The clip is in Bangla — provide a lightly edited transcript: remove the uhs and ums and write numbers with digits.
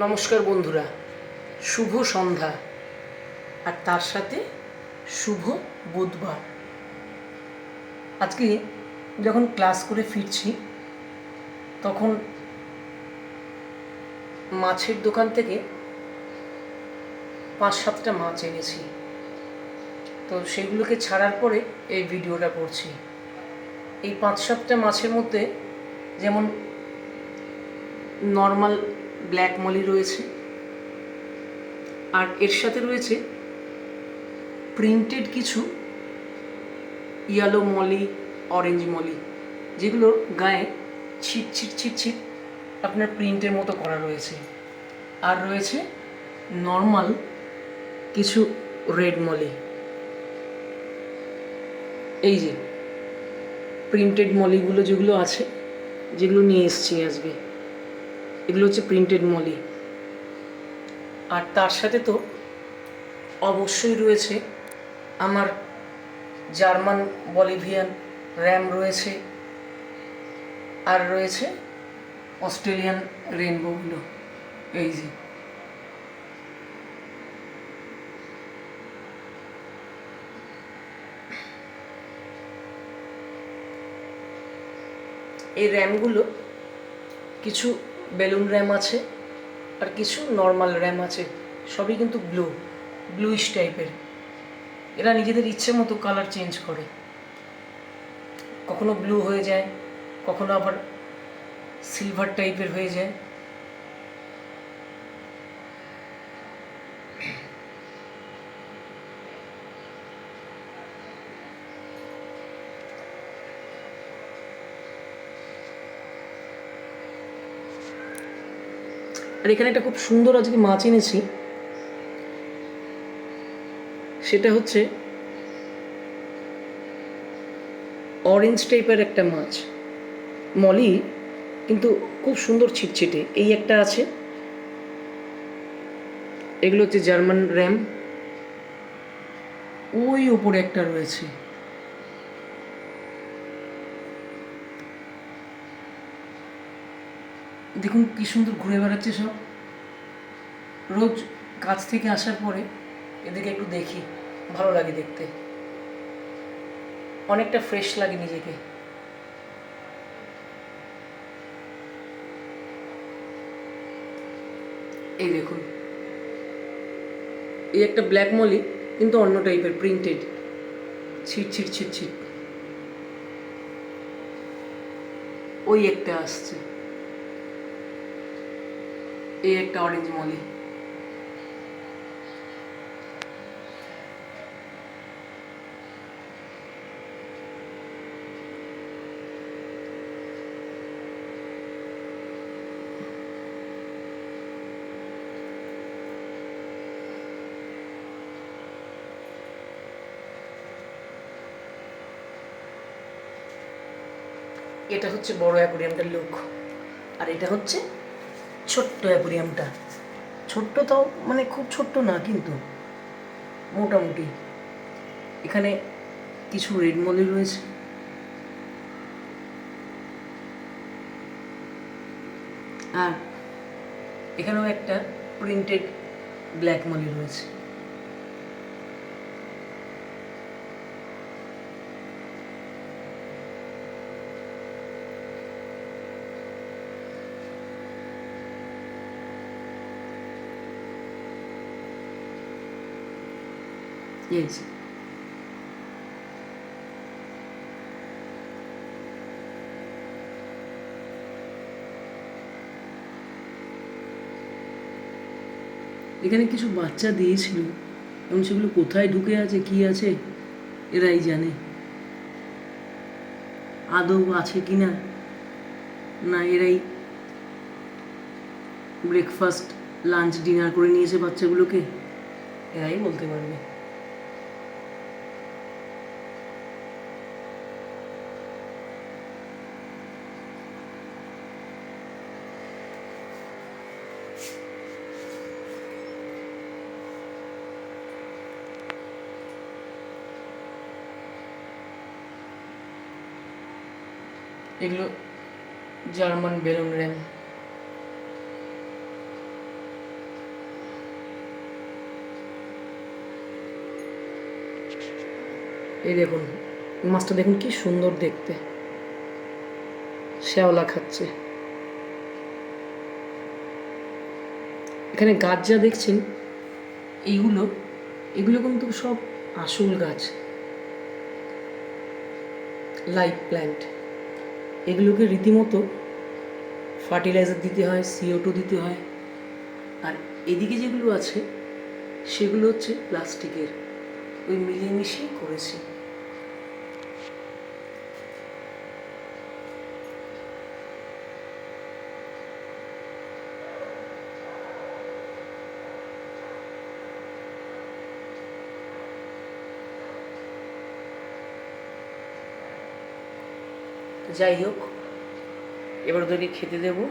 নমস্কার বন্ধুরা, শুভ সন্ধ্যা আর তার সাথে শুভ বুধবার। আজকে যখন ক্লাস করে ফিরছি তখন মাছের দোকান থেকে 5-7টা মাছ এনেছি। তো সেগুলোকে ছাড়ার পরে এই ভিডিওটা করছি। এই 5-7টা মাছের মধ্যে যেমন নর্মাল ব্ল্যাক মলি রয়েছে, আর এর সাথে রয়েছে প্রিন্টেড কিছু ইয়েলো মলি, অরেঞ্জ মলি, যেগুলোর গায়ে ছিট ছিট ছিট ছিট আপনার প্রিন্টের মতো করা রয়েছে। আর রয়েছে নর্মাল কিছু রেড মলি। এই যে প্রিন্টেড মলিগুলো যেগুলো আছে, যেগুলো নিয়ে এসছি আজকে, এগুলো হচ্ছে প্রিন্টেড মলি। আর তার সাথে তো অবশ্যই রয়েছে আমার জার্মান বলিভিয়ান র্যাম রয়েছে, আর রয়েছে অস্ট্রেলিয়ান রেনবোগুলো। এই যে এই র্যামগুলো কিছু বেলুন র্যাম আছে আর কিছু নর্মাল র্যাম আছে, সবই কিন্তু ব্লুইশ টাইপের। এরা নিজেদের ইচ্ছে মতো কালার চেঞ্জ করে, কখনো ব্লু হয়ে যায়, কখনো আবার সিলভার টাইপের হয়ে যায়। আর এখানে একটা খুব সুন্দর আজকে মাছ এনেছি, সেটা হচ্ছে অরেঞ্জ টাইপের একটা মাছ, মলি কিন্তু খুব সুন্দর ছিটছিটে। এই একটা আছে, এগুলো হচ্ছে জার্মান র্যাম। ওই ওপরে একটা রয়েছে, দেখুন কি সুন্দর ঘুরে বেড়াচ্ছে সব। রোজ কাজ থেকে আসার পরে এদিকে একটু দেখি, ভালো লাগে দেখতে, অনেকটা ফ্রেশ লাগে নিজেকে। এই দেখুন, এই একটা ব্ল্যাক মলি কিন্তু অন্য টাইপের প্রিন্টেড, ছিট ছিট ছিট ছিট। ওই একটা আসছে, এই একটা অরেঞ্জ মলি। এটা হচ্ছে বড় অ্যাকোরিয়ামটার লুক, আর এটা হচ্ছে ছোট্ট অ্যাকোরিয়ামটা। ছোট্ট তাও মানে খুব ছোট্ট না, কিন্তু মোটামুটি। এখানে কিছু রেড মলি রয়েছে, আর এখানেও একটা প্রিন্টেড ব্ল্যাক মলি রয়েছে। Yes. এখানে কিছু বাচ্চা দিয়েছিল, এবং সেগুলো কোথায় ঢুকে আছে কি আছে এরাই জানে, আদৌ আছে কি না, না এরাই ব্রেকফাস্ট লাঞ্চ ডিনার করে নিয়েছে বাচ্চাগুলোকে, এরাই বলতে পারবে। এগুলো জার্মান বেলুন র্যাম। এই দেখুন মাছটা, দেখুন কি সুন্দর দেখতে, শ্যাওলা খাচ্ছে। এখানে গাছ যা দেখছেন এগুলো কিন্তু সব আসল গাছ, লাইভ প্ল্যান্ট। এগুলোকে রীতিমতো ফার্টিলাইজার দিতে হয়, CO2 দিতে হয়। আর এদিকে যেগুলো আছে সেগুলো হচ্ছে প্লাস্টিকের, ওই মিলিয়ে মিশিয়ে করেছি। যাই হোক, এবার ওদেরকে খেতে দেবো।